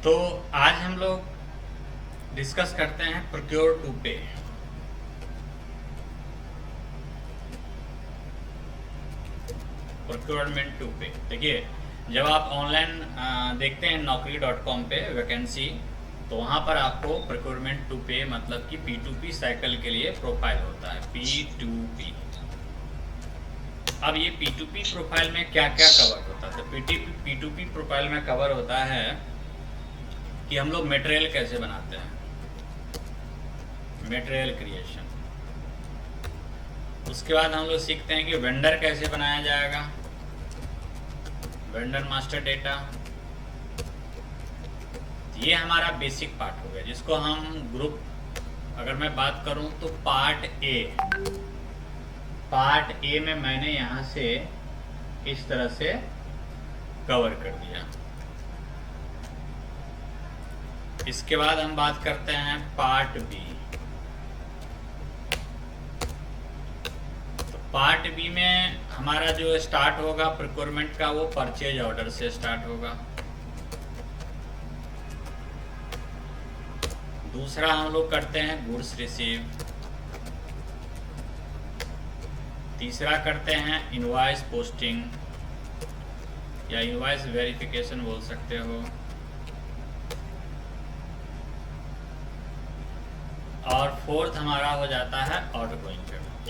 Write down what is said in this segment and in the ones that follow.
तो आज हम लोग डिस्कस करते हैं प्रोक्योर टू पे। प्रोक्योरमेंट टू पे। देखिए, जब आप ऑनलाइन देखते हैं naukri.com पे वैकेंसी, तो वहाँ पर आपको प्रोक्योरमेंट टू पे मतलब कि P2P साइकिल के लिए प्रोफाइल होता है, P2P। अब ये P2P प्रोफाइल में क्या क्या कवर होता है? तो P2P प्रोफाइल में कवर होता है कि हम लोग मटेरियल कैसे बनाते हैं, मटेरियल क्रिएशन। उसके बाद हम लोग सीखते हैं कि वेंडर कैसे बनाया जाएगा, वेंडर मास्टर डेटा। ये हमारा बेसिक पार्ट हो गया, जिसको हम ग्रुप, अगर मैं बात करूं तो पार्ट ए में मैंने यहां से इस तरह से कवर कर दिया। इसके बाद हम बात करते हैं पार्ट बी। तो पार्ट बी में हमारा जो स्टार्ट होगा प्रोक्योरमेंट का, वो परचेज ऑर्डर से स्टार्ट होगा। दूसरा हम लोग करते हैं गुड्स रिसीव। तीसरा करते हैं इनवॉइस पोस्टिंग या इनवॉइस वेरिफिकेशन बोल सकते हो। और फोर्थ हमारा हो जाता है आउटगोइंग पेमेंट।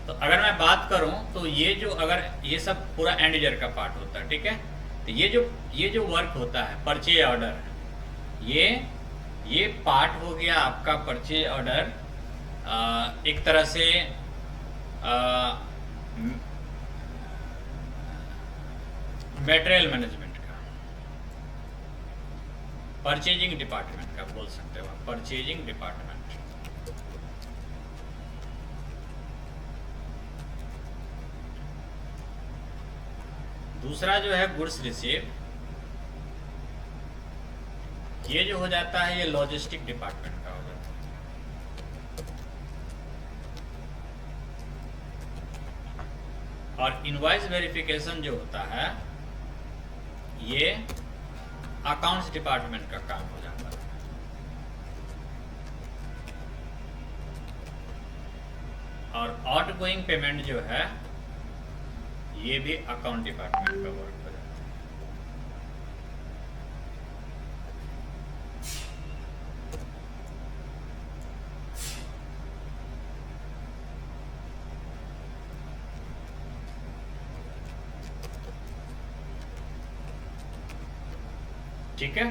तो अगर मैं बात करूं तो ये जो, अगर ये सब पूरा एंड यूजर का पार्ट होता है, ठीक है। तो ये जो वर्क होता है परचेज ऑर्डर, ये पार्ट हो गया आपका परचेज ऑर्डर, एक तरह से मटेरियल मैनेजमेंट का, परचेजिंग डिपार्टमेंट का बोल सकते हो, परचेजिंग डिपार्टमेंट। दूसरा जो है गुड्स रिसीव, ये जो हो जाता है ये लॉजिस्टिक डिपार्टमेंट का हो जाता है। और इनवॉइस वेरिफिकेशन जो होता है ये अकाउंट्स डिपार्टमेंट का काम हो जाता है। और आउटगोइंग पेमेंट जो है ये भी अकाउंट डिपार्टमेंट का वर्क हो जाता है। ठीक है।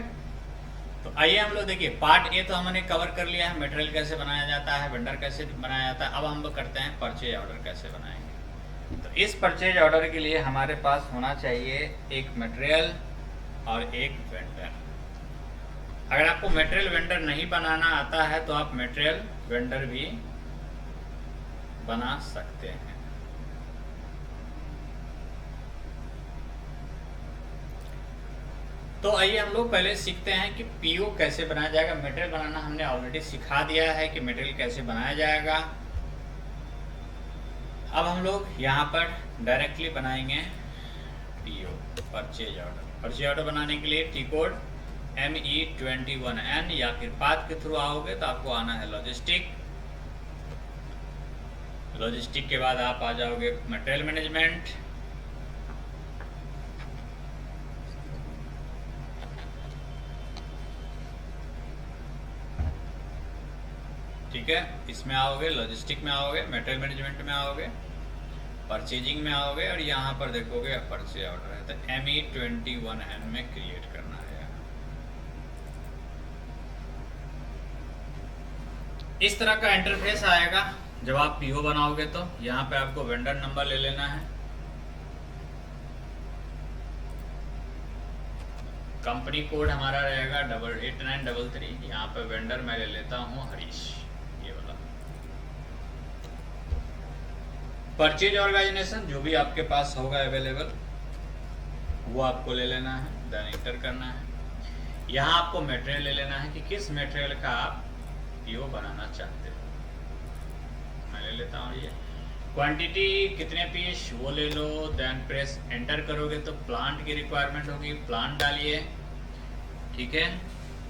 तो आइए हम लोग देखिए, पार्ट ए तो हमने कवर कर लिया है, मटेरियल कैसे बनाया जाता है, वेंडर कैसे बनाया जाता है। अब हम लोग करते हैं परचेज ऑर्डर कैसे बनाएंगे। तो इस परचेज ऑर्डर के लिए हमारे पास होना चाहिए एक मटेरियल और एक वेंडर। अगर आपको मटेरियल वेंडर नहीं बनाना आता है तो आप मटेरियल वेंडर भी बना सकते हैं। तो आइए हम लोग पहले सीखते हैं कि पीओ कैसे बनाया जाएगा। मटेरियल बनाना हमने ऑलरेडी सिखा दिया है कि मटेरियल कैसे बनाया जाएगा। अब हम लोग यहाँ पर डायरेक्टली बनाएंगे PO, purchase order. Purchase order बनाने के लिए टी कोड ME21N या फिर पाथ के थ्रू आओगे तो आपको आना है लॉजिस्टिक। लॉजिस्टिक के बाद आप आ जाओगे मटेरियल मैनेजमेंट। ठीक है, इसमें आओगे, लॉजिस्टिक में आओगे, मटेरियल मैनेजमेंट में आओगे, परचेजिंग में आओगे और यहाँ पर देखोगे परचेज ऑर्डर है तो ME21N में क्रिएट करना है। इस तरह का इंटरफेस आएगा जब आप पीओ बनाओगे। तो यहाँ पे आपको वेंडर नंबर ले लेना है, कंपनी कोड हमारा रहेगा 8933। यहाँ पे वेंडर मैं ले लेता हूँ हरीश, ये वाला। परचेज ऑर्गेनाइजेशन जो भी आपके पास होगा अवेलेबल वो आपको ले लेना है, देन एंटर करना है। यहाँ आपको मटेरियल ले लेना है कि किस मटेरियल का आप पीओ बनाना चाहते हो। मैं ले लेता हूँ ये क्वांटिटी कितने पीस वो ले लो, देन प्रेस एंटर करोगे तो प्लांट की रिक्वायरमेंट होगी, प्लांट डालिए, ठीक है।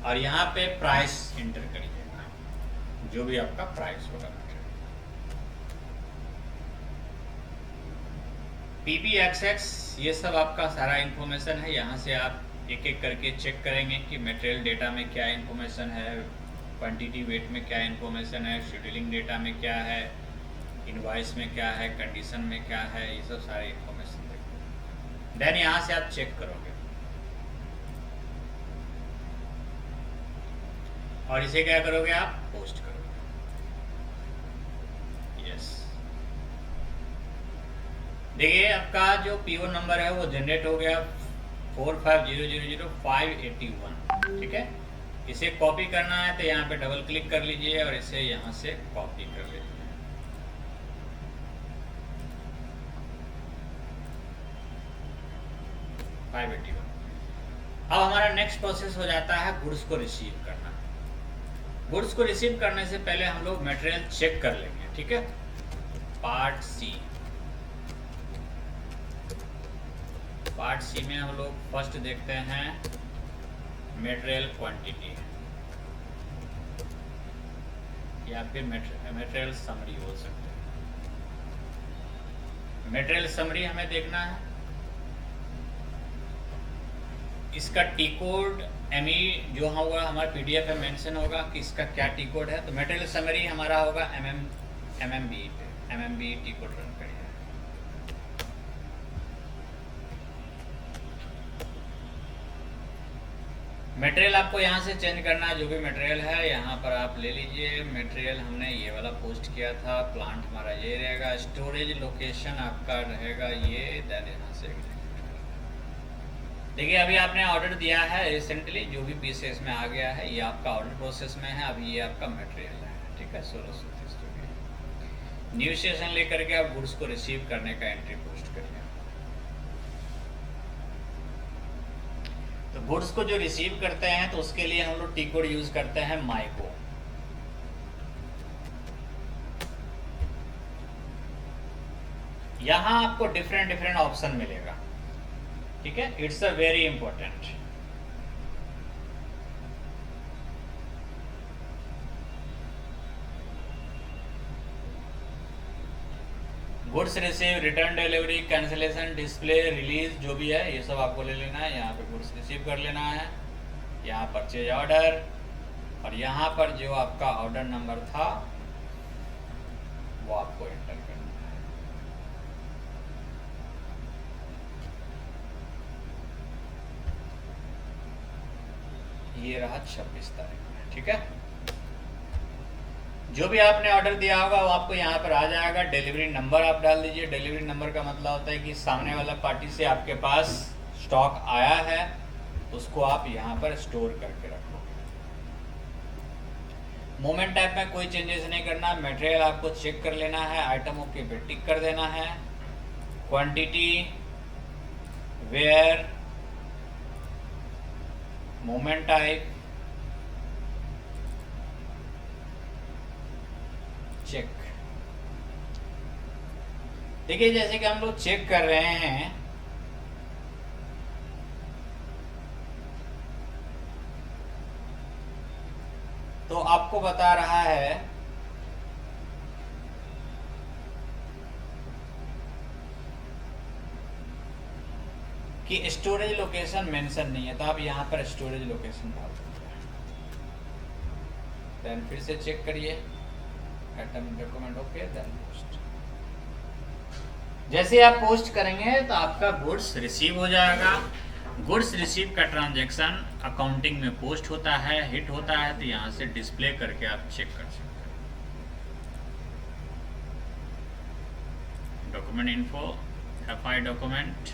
और यहाँ पे प्राइस एंटर करिएगा, जो भी आपका प्राइस होगा। PPXX ये सब आपका सारा इंफॉर्मेशन है। यहाँ से आप एक एक करके चेक करेंगे कि मटेरियल डेटा में क्या इंफॉर्मेशन है, क्वांटिटी वेट में क्या इंफॉर्मेशन है, शेड्यूलिंग डेटा में क्या है, इनवॉइस में क्या है, कंडीशन में क्या है, ये सब सारे इंफॉर्मेशन देखो। देन यहाँ से आप चेक करोगे और इसे क्या करोगे, आप पोस्ट करोगे। यस, देखिए आपका जो PO नंबर है वो जनरेट हो गया 45000581, ठीक है। इसे कॉपी करना है तो यहाँ पे डबल क्लिक कर लीजिए और इसे यहाँ से कॉपी कर लीजिए। अब हमारा नेक्स्ट प्रोसेस हो जाता है गुड्स को रिसीव करना। गुड्स को रिसीव करने से पहले हम लोग मटेरियल चेक कर लेंगे, ठीक है। पार्ट सी में हम लोग फर्स्ट देखते हैं मटेरियल क्वांटिटी या फिर मटेरियल समरी बोल सकते हैं। मटेरियल समरी हमें देखना है, इसका टी कोड ME जो होगा हमारा PDF में मेंशन होगा कि इसका क्या टी कोड है। तो मटेरियल समरी हमारा होगा MMB टी कोड रन करिए। मटेरियल आपको यहाँ से चेंज करना है, जो भी मटेरियल है यहाँ पर आप ले लीजिए। मटेरियल हमने ये वाला पोस्ट किया था, प्लांट हमारा ये रहेगा, स्टोरेज लोकेशन आपका रहेगा ये, देन यहाँ से देखिए अभी आपने ऑर्डर दिया है रिसेंटली, जो भी पीसेस में आ गया है ये आपका ऑर्डर प्रोसेस में है। अभी ये आपका मटेरियल है, ठीक है। 1630 न्यू स्टेशन लेकर के आप गुड्स को रिसीव करने का एंट्री पोस्ट करिए। तो गुड्स को जो रिसीव करते हैं तो उसके लिए हम लोग टी कोड यूज करते हैं माइको। यहां आपको डिफरेंट ऑप्शन मिलेगा, ठीक है। It's a very important. Goods receive, return delivery, cancellation, display, release, जो भी है ये सब आपको ले लेना है। यहाँ पे गुड्स रिसीव कर लेना है, यहाँ परचेज ऑर्डर, और यहाँ पर जो आपका ऑर्डर नंबर था वो आपको एंटर करना है। ये रहा 26 तारीख में, ठीक है। जो भी आपने ऑर्डर दिया होगा वो आपको यहाँ पर आ जाएगा। डिलीवरी नंबर आप डाल दीजिए। डिलीवरी नंबर का मतलब होता है कि सामने वाला पार्टी से आपके पास स्टॉक आया है, उसको आप यहाँ पर स्टोर करके रखो। मोमेंट टाइप में कोई चेंजेस नहीं करना। मटेरियल आपको चेक कर लेना है, आइटम ओके पे टिक कर देना है। Quantity, where, moment type, check. देखिए जैसे कि हम लोग चेक कर रहे हैं, तो आपको बता रहा है कि स्टोरेज लोकेशन मेंशन नहीं है, तो आप यहां पर स्टोरेज लोकेशन डाल दीजिए। देन फिर से चेक करिए, item document okay, then post. जैसे आप पोस्ट करेंगे तो आपका गुड्स रिसीव हो जाएगा। गुड्स रिसीव का ट्रांजैक्शन अकाउंटिंग में पोस्ट होता है, हिट होता है, तो यहाँ से डिस्प्ले करके आप चेक कर सकते हैं। डॉक्यूमेंट इन्फो, FI डॉक्यूमेंट,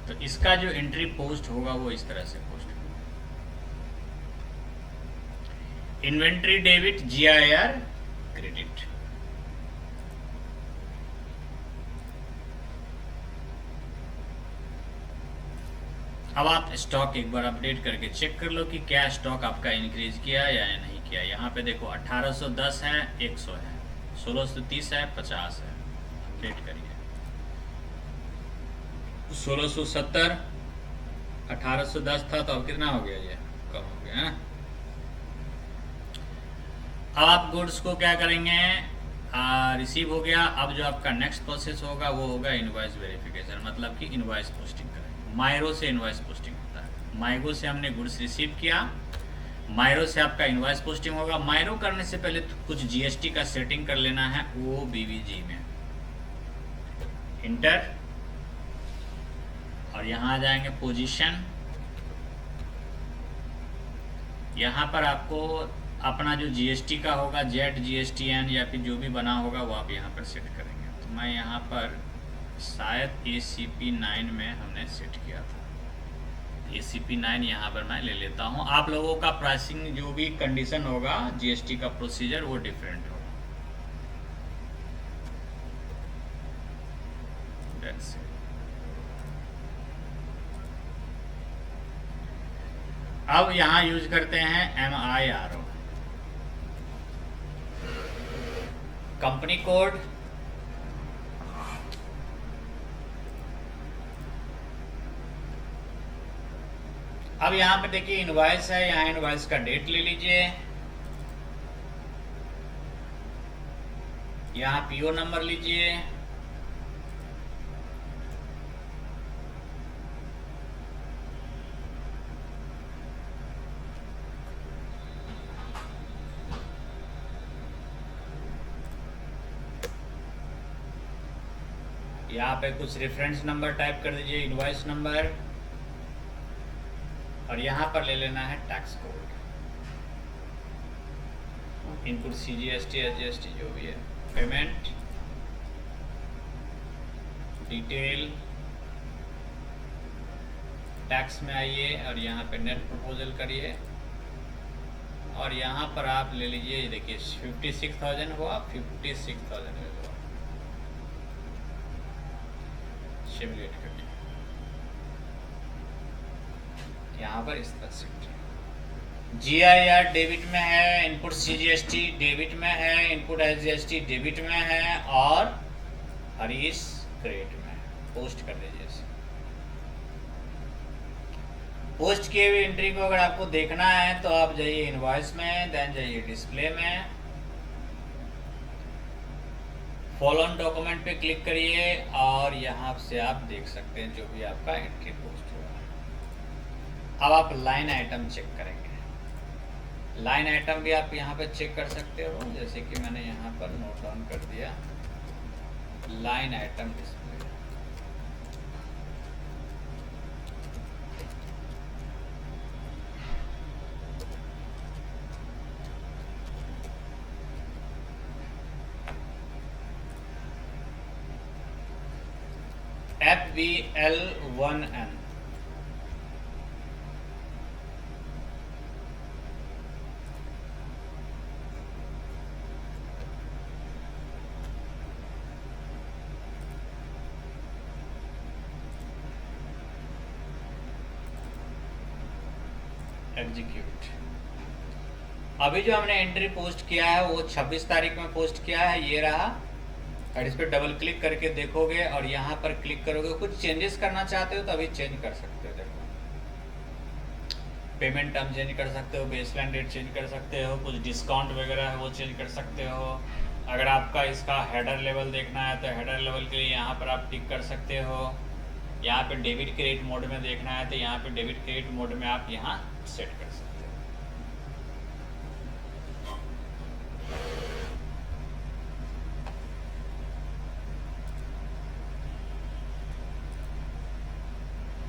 तो इसका जो एंट्री पोस्ट होगा वो इस तरह से पोस्ट होगा। Inventory debit, GIR credit. अब आप स्टॉक एक बार अपडेट करके चेक कर लो कि क्या स्टॉक आपका इंक्रीज किया या नहीं किया। यहाँ पे देखो 1810 है, 100 है, 1630 है, 50 है, अपडेट करिए। 1670, 1810 था तो अब कितना हो गया, ये कम हो गया है ना। अब आप गुड्स को क्या करेंगे, रिसीव हो गया। अब जो आपका नेक्स्ट प्रोसेस होगा वो होगा इनवॉइस वेरिफिकेशन, मतलब कि इनवॉइस पोस्टिंग करेंगे। मायरो से इनवॉइस पोस्टिंग होता है। मायगो से हमने गुड्स रिसीव किया, मायरो से आपका इनवॉइस पोस्टिंग होगा। मायरो करने से पहले तो कुछ जीएसटी का सेटिंग कर लेना है, वो बीवीजी में इंटर, और यहाँ आ जाएंगे पोजीशन। यहाँ पर आपको अपना जो जीएसटी का होगा, जेट जीएसटीएन या फिर जो भी बना होगा वो आप यहाँ पर सेट करेंगे। तो मैं यहाँ पर शायद ACP 9 में हमने सेट किया था, ACP 9 यहाँ पर मैं ले लेता हूँ। आप लोगों का प्राइसिंग जो भी कंडीशन होगा, जीएसटी का प्रोसीजर वो डिफरेंट होगा। That's it. अब यहाँ यूज करते हैं MIRO, कंपनी कोड, अब यहाँ पे देखिए इनवॉइस है, यहाँ इनवॉइस का डेट ले लीजिए, यहाँ PO नंबर लीजिए, यहाँ पे कुछ रेफरेंस नंबर टाइप कर दीजिए, इनवॉइस नंबर, और यहाँ पर ले लेना है tax code, input CGST SGST जो भी है, पेमेंट डिटेल, टैक्स में आइए और यहाँ पे नेट प्रपोजल करिए, और यहाँ पर आप ले लीजिए, देखिए 56,000 हुआ, 56,000 हुआ, सिमुलेट करिए यहाँ पर इस तरह से। GIR डेबिट में है, इनपुट CGST डेबिट में है, इनपुट SGST डेबिट में है, और हरीश क्रेडिट में है। पोस्ट कर दीजिए इसे। पोस्ट किए हुए एंट्री को अगर आपको देखना है तो आप जाइए इनवॉइस में, देन जाइए डिस्प्ले में, फॉलोन डॉक्यूमेंट पे क्लिक करिए, और यहाँ से आप देख सकते हैं जो भी आपका एंट्री पोस्ट हुआ। अब आप लाइन आइटम चेक करेंगे। लाइन आइटम भी आप यहाँ पे चेक कर सकते हो, जैसे कि मैंने यहाँ पर नोट डाउन कर दिया, line item display. FBL1N, execute. अभी जो हमने एंट्री पोस्ट किया है वो 26 तारीख में पोस्ट किया है, ये रहा। और इस पर डबल क्लिक करके देखोगे और यहाँ पर क्लिक करोगे, कुछ चेंजेस करना चाहते हो तो अभी चेंज कर सकते हो। देखो पेमेंट टर्म चेंज कर सकते हो, बेसलाइन डेट चेंज कर सकते हो, कुछ डिस्काउंट वगैरह है वो चेंज कर सकते हो। अगर आपका इसका हेडर लेवल देखना है तो हेडर लेवल के लिए यहाँ पर आप टिक कर सकते हो। यहाँ पे डेबिट क्रेडिट मोड में देखना है तो यहाँ पे डेबिट क्रेडिट मोड में आप यहाँ सेट कर सकते हो।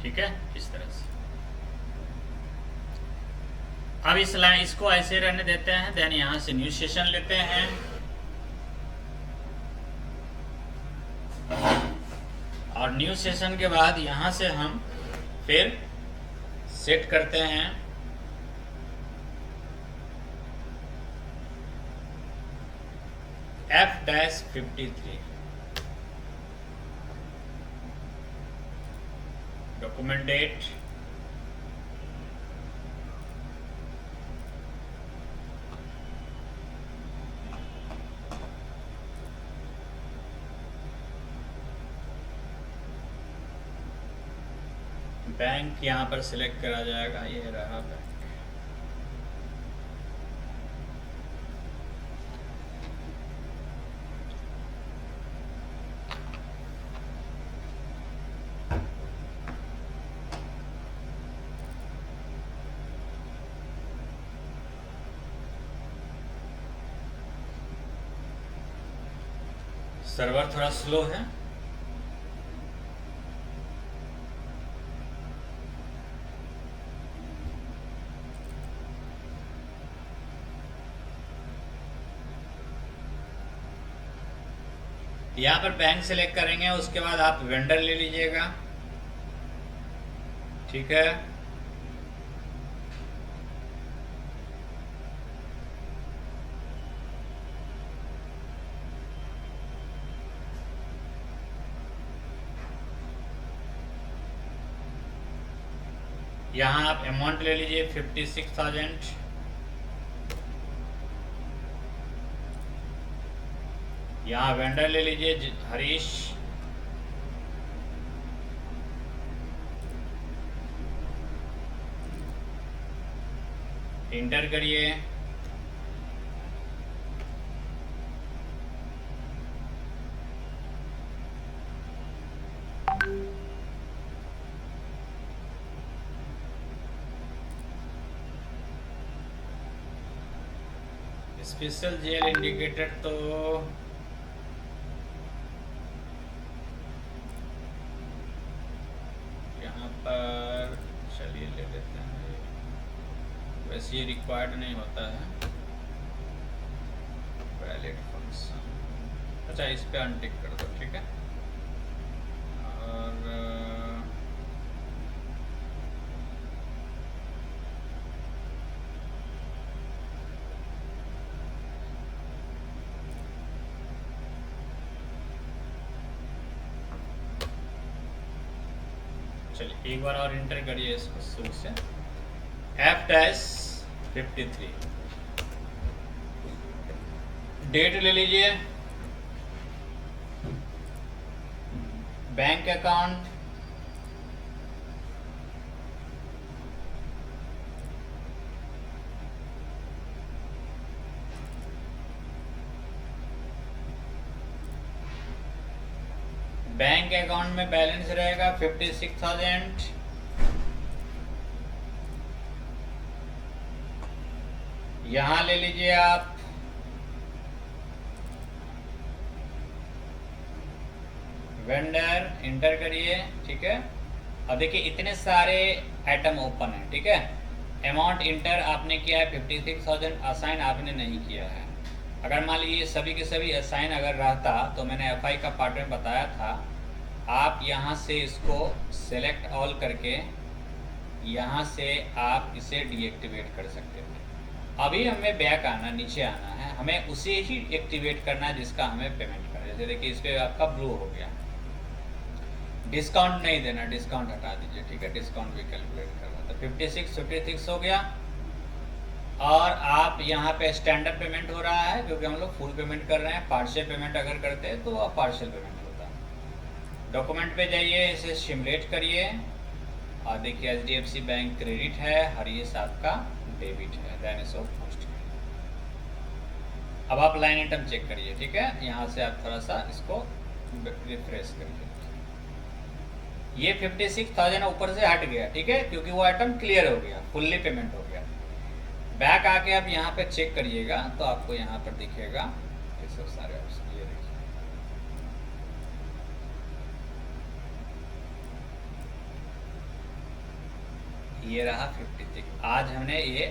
ठीक है, इस तरह से। अब इस लाइन इसको ऐसे रहने देते हैं, देन यहाँ से न्यू सेशन लेते हैं, और न्यू सेशन के बाद यहाँ से हम फिर सेट करते हैं F-53 डॉक्यूमेंट डेट, बैंक यहाँ पर सिलेक्ट करा जाएगा, ये रहा बैंक। सर्वर थोड़ा स्लो है। यहाँ पर बैंक सेलेक्ट करेंगे, उसके बाद आप वेंडर ले लीजिएगा, ठीक है। यहाँ आप अमाउंट ले लीजिए 56,000। यहाँ वेंडर ले लीजिए हरीश। इंटर करिए। स्पेशल जेल इंडिकेटर तो यहाँ पर चलिए ले लेते हैं, वैसे ये रिक्वायर्ड नहीं होता है। वैलिड फंक्शन, अच्छा इस पे अनटिक कर दो, ठीक है। और चलिए एक बार और इंटर करिए इसको शुरू से। F-53 डेट ले लीजिए, बैंक अकाउंट, बैंक अकाउंट में बैलेंस रहेगा 56,000। यहां ले लीजिए आप वेंडर, इंटर करिए, ठीक है। अब देखिए इतने सारे आइटम ओपन है, ठीक है। अमाउंट इंटर आपने किया है 56,000, असाइन आपने नहीं किया है। अगर मान लीजिए सभी के सभी असाइन अगर रहता तो मैंने एफआई का पार्ट में बताया था, आप यहाँ से इसको सेलेक्ट ऑल करके यहाँ से आप इसे डीएक्टिवेट कर सकते थे। अभी हमें बैक आना, नीचे आना है, हमें उसे ही एक्टिवेट करना है जिसका हमें पेमेंट करना है। जैसे देखिए इस पर आपका ब्लू हो गया, डिस्काउंट नहीं देना, डिस्काउंट हटा दीजिए, ठीक है। डिस्काउंट भी कैलकुलेट करना था। 56 हो गया। और आप यहाँ पे स्टैंडर्ड पेमेंट हो रहा है क्योंकि हम लोग फुल पेमेंट कर रहे हैं। पार्शियल पेमेंट अगर करते हैं तो आप पार्शियल पेमेंट होता है। डॉक्यूमेंट पे जाइए, इसे सिमुलेट करिए और देखिए HDFC बैंक क्रेडिट है, हरीश आपका डेबिट है, देन सो पोस्ट। अब आप लाइन आइटम चेक करिए, ठीक है। यहाँ से आप थोड़ा सा इसको रिफ्रेश करिए। ये 56,000 ऊपर से हट गया, ठीक है, क्योंकि वो आइटम क्लियर हो गया, फुल्ली पेमेंट हो गया। बैक आके आप यहाँ पे चेक करिएगा तो आपको यहाँ पर दिखेगा ये सब सारे ऑप्शन। ये देखिए, ये रहा 56। आज हमने ये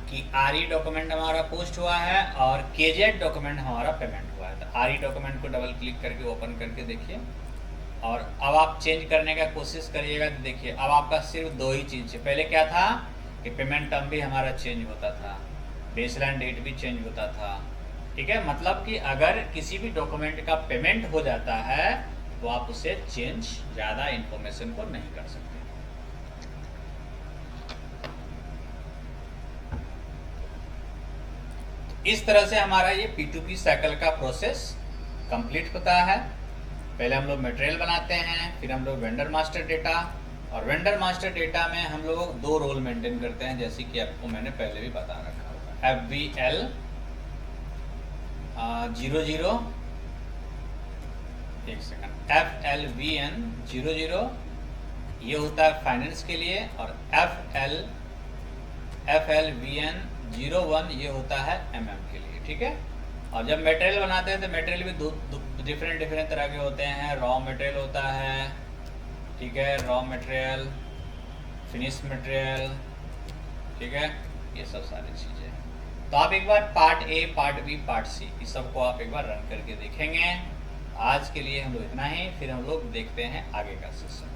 कि आरई डॉक्यूमेंट हमारा पोस्ट हुआ है और केजेड डॉक्यूमेंट हमारा पेमेंट हुआ है। तो आरई डॉक्यूमेंट को डबल क्लिक करके ओपन करके देखिए और अब आप चेंज करने का कोशिश करिएगा। तो देखिए अब आपका सिर्फ दो ही चीज़ है। पहले क्या था कि पेमेंट टर्म भी हमारा चेंज होता था, बेसलाइन डेट भी चेंज होता था, ठीक है। मतलब कि अगर किसी भी डॉक्यूमेंट का पेमेंट हो जाता है तो आप उसे चेंज ज़्यादा इंफॉर्मेशन को नहीं कर सकते। इस तरह से हमारा ये P2P साइकिल का प्रोसेस कंप्लीट होता है। पहले हम लोग मटेरियल बनाते हैं, फिर हम लोग वेंडर मास्टर डेटा, और वेंडर मास्टर डेटा में हम लोग 2 रोल मेंटेन करते हैं, जैसे कि आपको मैंने पहले भी बता रखा होगा। FVL 00, एक सेकंड, FLVN 00 ये होता है फाइनेंस के लिए, और FLVN 01 ये होता है MM के लिए, ठीक है। और जब मटेरियल बनाते हैं तो मटेरियल भी दो डिफरेंट तरह के होते हैं। रॉ मटेरियल होता है, ठीक है, रॉ मटेरियल, फिनिश मटेरियल, ठीक है, ये सब सारी चीज़ें। तो आप एक बार part A, part B, part C इस सब को आप एक बार रन करके देखेंगे। आज के लिए हम लोग इतना ही, फिर हम लोग देखते हैं आगे का सेशन।